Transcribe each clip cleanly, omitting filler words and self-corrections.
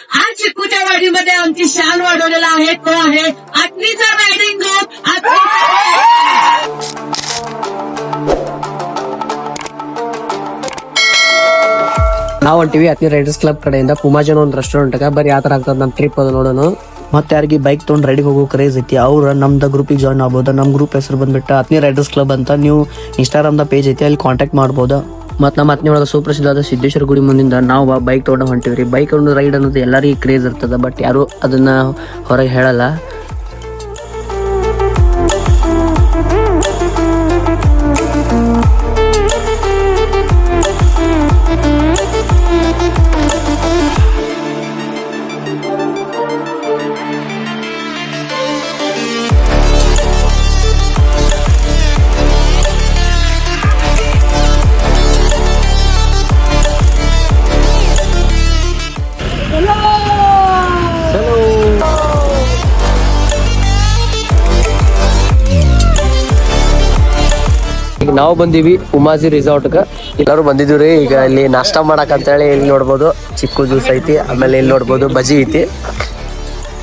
आज चिक्कूच्या वाडीमध्ये आमची शान वाढवलेला आहे तो आहे आटणीचा रायडिंग ग्रुप. ನಾವು ಹೊಂಟಿವಿ ಅತ್ನಿ ರೈಡರ್ಸ್ ಕ್ಲಬ್ ಕಡೆಯಿಂದ ಪುಮಾಜನ್ ಒಂದು ರೆಸ್ಟೋರೆಂಟ್ ಬರ್ರಿ ಯಾವ ತರ ಆಗ್ತದ ನಮ್ ಟ್ರಿಪ್ ಅದು ನೋಡೋಣ. ಮತ್ತೆ ಯಾರಿಗೆ ಬೈಕ್ ತೊಗೊಂಡು ರೈಡಿಗೆ ಹೋಗೋ ಕ್ರೇಜ್ ಐತಿ ಅವ್ರ ನಮ್ದು ಗ್ರೂಪಿಗೆ ಜಾಯ್ನ್ ಆಗ್ಬೋದು. ನಮ್ಮ ಗ್ರೂಪ್ ಹೆಸರು ಬಂದ್ಬಿಟ್ಟು ಅತ್ನಿ ರೈಡರ್ಸ್ ಕ್ಲಬ್ ಅಂತ. ನೀವು ಇನ್ಸ್ಟಾಗ್ರಾಮ್ದ ಪೇಜ್ ಐತಿ, ಅಲ್ಲಿ ಕಾಂಟ್ಯಾಕ್ಟ್ ಮಾಡ್ಬೋದು. ಮತ್ತು ನಮ್ಮ ಅತ್ನಿ ಒಳಗೆ ಸುಪ್ರಸಿದ್ಧವಾದ ಸಿದ್ದೇಶ್ವರ ಗುಡಿ ಮುಂದಿಂದ ನಾವು ಬೈಕ್ ತೊಗೊಂಡು ಹೊಂಟಿವ್ರಿ. ಬೈಕ್ ಒಂದು ರೈಡ್ ಅನ್ನೋದು ಎಲ್ಲರಿಗೂ ಕ್ರೇಜ್ ಇರ್ತದೆ, ಬಟ್ ಯಾರು ಅದನ್ನ ಹೊರಗೆ ಹೇಳಲ್ಲ. ಈಗ ನಾವು ಬಂದೀವಿ ಉಮಾಜಿ ರಿಸಾರ್ಟ್ಗೆ. ಎಲ್ಲರೂ ಬಂದಿದ್ದೀವಿ. ಈಗ ಇಲ್ಲಿ ನಾಷ್ಟಾ ಮಾಡಕ್ ಅಂತ ಹೇಳಿ ಇಲ್ಲಿ ನೋಡ್ಬೋದು ಚಿಕ್ಕು ಜ್ಯೂಸ್ ಐತಿ, ಆಮೇಲೆ ಇಲ್ಲಿ ನೋಡ್ಬೋದು ಬಜ್ಜಿ ಐತಿ.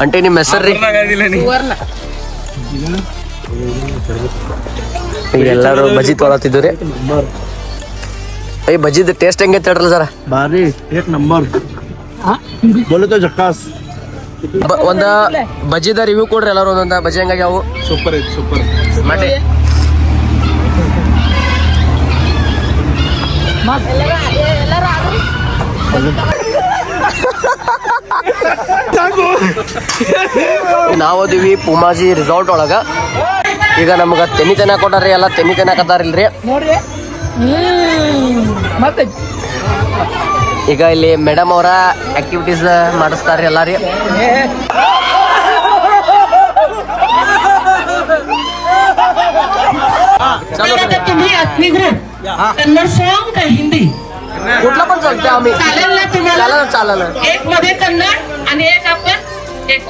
ಅಂಟಿ ನಿಮ್ಮ ಹೆಸರು ರೀ? ಈಗ ಎಲ್ಲರೂ ಬಜ್ಜಿ ತೊಳತಿದ್ವಿ. ಈ ಬಜ್ಜಿದ ಟೇಸ್ಟ್ ಹೆಂಗೆ ಹೇಳ್ರಲ್ಲ ಸರ? ಬಾರಿ ಏಕ್ ನಂಬರ್ ಬೋಲೆ ತೋ ಜಕ್ಕಾಸ್. ಒಂದ ಬಜ್ಜಿದ ರಿವ್ಯೂ ಕೊಡ್ರಿ ಎಲ್ಲರೂ. ಒಂದೊಂದ ಬಜ್ಜಿ ಹೆಂಗಾಗಿ ಅವು ಸೂಪರ್ ಐತಿ, ಸೂಪರ್ ಮಾಡಿ. ನಾವದೀವಿ ಪುಮಾಜಿ ರಿಸಾರ್ಟ್ ಒಳಗ. ಈಗ ನಮ್ಗ ತೆನಿ ತೆನ ಕೊಟ್ಟಾರ್ರಿ, ಎಲ್ಲ ತೆನಿ ತೆನಕತ್ತಾರಿಲ್ರಿ. ಈಗ ಇಲ್ಲಿ ಮೇಡಮ್ ಅವರ ಆಕ್ಟಿವಿಟೀಸ್ ಮಾಡಿಸ್ತಾರ್ರಿ ಎಲ್ಲ ರೀ. तुम्ही आत्मी ग्रुप कन्नड सॉन्ग का हिंदी कुठला पण चालतंय आम्ही. चालेल ना तुम्हाला? चालेल. एक मध्ये कन्नड आणि एक आपण एक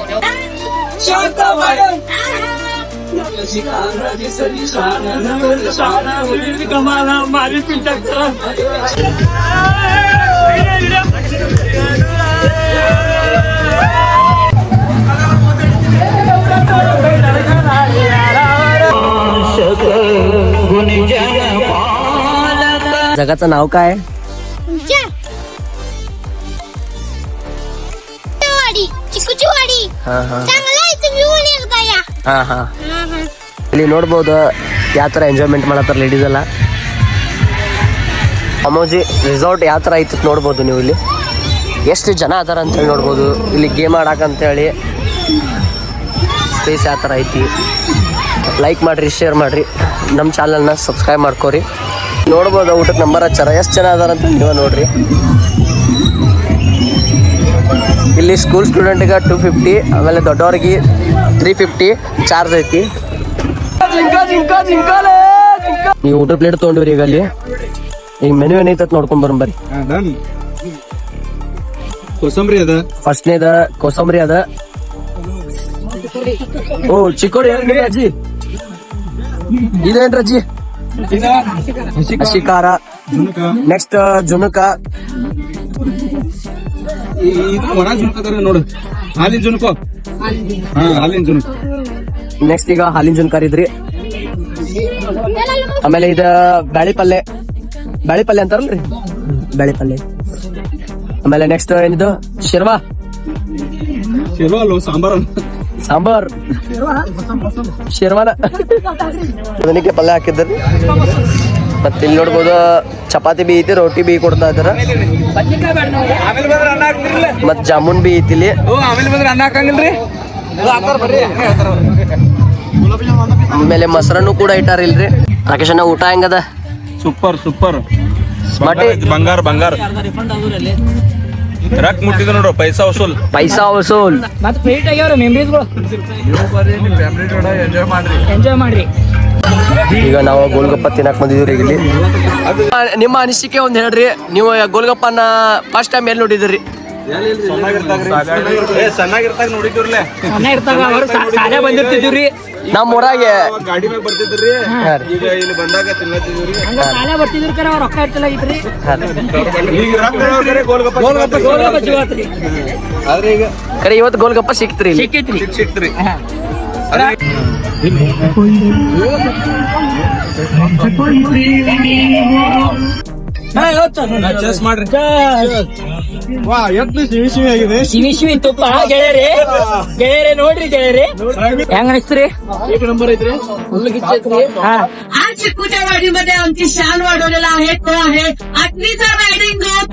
जगाचं नाव काय? ಚಿಕ್ಕುಚಿ ವಾಡಿ. चांगला आहे तुम्ही पण एकदा या. ಹಾ ಇಲ್ಲಿ ನೋಡ್ಬೋದು ಯಾವ ತರ ಎಂಜಾಯ್ಮೆಂಟ್ ಮಾಡತ್ತಾರ ಲೇಡೀಸ್ ಎಲ್ಲ. ಅಮೋಜಿ ರಿಸಾರ್ಟ್ ಯಾವ ತರ ಐತಿ ನೋಡ್ಬೋದು ನೀವು. ಇಲ್ಲಿ ಎಷ್ಟು ಜನ ಅದಾರ ಅಂತೇಳಿ ನೋಡ್ಬೋದು. ಇಲ್ಲಿ ಗೇಮ್ ಆಡಕಂತೇಳಿ ಸ್ಪೇಸ್ ಯಾವ ಥರ ಐತಿ. ಲೈಕ್ ಮಾಡಿರಿ, ಶೇರ್ ಮಾಡಿರಿ, ನಮ್ಮ ಚಾನಲ್ನ ಸಬ್ಸ್ಕ್ರೈಬ್ ಮಾಡ್ಕೋರಿ. ನೋಡ್ಬೋದು ಊಟಕ್ಕೆ ನಂಬರ್ ಹಚ್ಚಾರ. ಎಷ್ಟು ಜನ ಅದಾರ ಅಂತ ನೀವು ನೋಡ್ರಿ. ಇಲ್ಲಿ ಸ್ಕೂಲ್ ಸ್ಟೂಡೆಂಟ್ಗೆ 250, ಆಮೇಲೆ ದೊಡ್ಡವ್ರಿಗೆ 350 ಚಾರ್ಜ್ ಐತಿ. ನೀವು ಊಟ ಪ್ಲೇಟ್ ತೊಗೊಂಡ್ರಿ. ಈಗ ಅಲ್ಲಿ ಈಗ ಮೆನು ಏನೈತೆ ನೋಡ್ಕೊಂಡ್ ಬರ್ರಿ. ಕೋಸಂಬರಿ ಅದ, ಫಸ್ಟ್ನೇದ ಕೋಸಂಬರಿ ಅದ. ಓ ಚಿಕ್ಕೋಡಿ ಅಜ್ಜಿ, ಇದೇನ್ರಿ ಅಜ್ಜಿ? ಹಸಿ ಖಾರ. ನೆಕ್ಸ್ಟ್ ಜುನಕ. ಒಣ ಜುನ್ಕ ನೋಡು, ಹಾಲಿನ ಜುನ್ಕೋ. ಹಾಲಿನ ಜುನ್ಕ. ನೆಕ್ಸ್ಟ್ ಈಗ ಹಾಲಿನ ಜುನ್ಕ ಇದ್ರಿ. ಆಮೇಲೆ ಇದ ಬ್ಯಾಳಿ ಪಲ್ಲೆ ಅಂತಾರಲ್ರಿ, ಬ್ಯಾಳಿ ಪಲ್ಲೆ. ಆಮೇಲೆ ನೆಕ್ಸ್ಟ್ ಏನಿದು ಶೇರ್ವಾ ಸಾಂಬಾರ್ ಶೇರ್ವಾನ ಅದಕ್ಕೆ ಪಲ್ಯ ಹಾಕಿದ್ರಿ. ಮತ್ತೆ ಇಲ್ಲಿ ನೋಡ್ಬೋದು ಚಪಾತಿ ಬಿ ಐತಿ, ರೋಟಿ ಬಿ ಕೊಡ್ತಾ ಇದಾರ, ಮತ್ ಜಾಮೂನ್ ಬಿ ಐತಿ ಇಲ್ಲಿ. ಆಮೇಲೆ ಮೊಸರನ್ನು ಕೂಡ ಇಟ್ಟಾರ ಇಲ್ರಿ. ರಾಕೇಶ್ ಅಣ್ಣ ಊಟ ಹೆಂಗದ? Super super. ಬಂಗಾರ ರಕ್ ಮುಟ್ಟಿದ ನೋಡು, ಪೈಸಾ ವಸೂಲ್. ಮತ್ತೆ ಪ್ಲೇಟ್ ಆಗ್ಯಾವ್ರ ಮೆಮರೀಸ್ಗಳು. ಎಂಜಾಯ್ ಮಾಡ್ರಿ. ಈಗ ನಾವು ಗೋಲ್ಗಪ್ಪ ತಿನ್ನಕ್ ಬಂದಿದ್ವಿ ಇಲ್ಲಿ. ನಿಮ್ಮ ಅನಿಸಿಕೆ ಒಂದ್ ಹೇಳ್ರಿ. ನೀವು ಗೋಲ್ಗಪ್ಪನ ಫಸ್ಟ್ ಟೈಮ್ ಎಲ್ಲಿ ನೋಡಿದ್ರಿ? ಸಣ್ಣಾಗಿರ್ತಾಗ ನೋಡಿದ್ರಲ್ಲೇ ಸಣ್ಣ ಇರ್ತಾಗ ಅವ್ರು ಸಾಲೆ ಬಂದಿರ್ತಿದ್ವಿ ನಮ್ಮ ಊರಾಗೆ ಗಾಡಿ ಮ್ಯಾಗ ಬರ್ತಿದ್ರಿ ಈಗ ಇಲ್ಲಿ ಬಂದಾಗ ತಿನ್ನತ್ತಿದ್ರಿ ಹಂಗ ಸಾಲೆ ಬರ್ತಿದ್ರು ಕರೆ ಅವ್ರ ರೊಕ್ಕ ಇರ್ತಿಲ್ಲ ಇದ್ರಿ ಈಗ ರೊಕ್ಕ ಗೋಲ್ಗಪ್ಪ ಗೋಲ್ಗಪ್ಪ ಸಿಗತ್ರಿ ಆದ್ರೆ ಈಗ ಕರೆ ಇವತ್ತು ಗೋಲ್ಗಪ್ಪ ಸಿಕ್ತ್ರಿ ಇಲ್ಲಿ. ಸಿಕ್ಕೈತ್ರಿ ಸಿಕ್ತ್ರಿ ಚೆಸ್ ಮಾಡ್ರಿ ಶಿವಿ ತುಪ್ಪ ಗೆಳೆಯರಿ ನೋಡ್ರಿ ಗೆಳೆಯರಿ ಹೆಂಗ ಅನಿಸ್ತ್ರಿ नंबर ಐತ್ರಿ आज चिकूच्या वाडीमध्ये आमची शान वाढवलेला आहे तो आहे आत्मीचा रायडिंग ग्रुप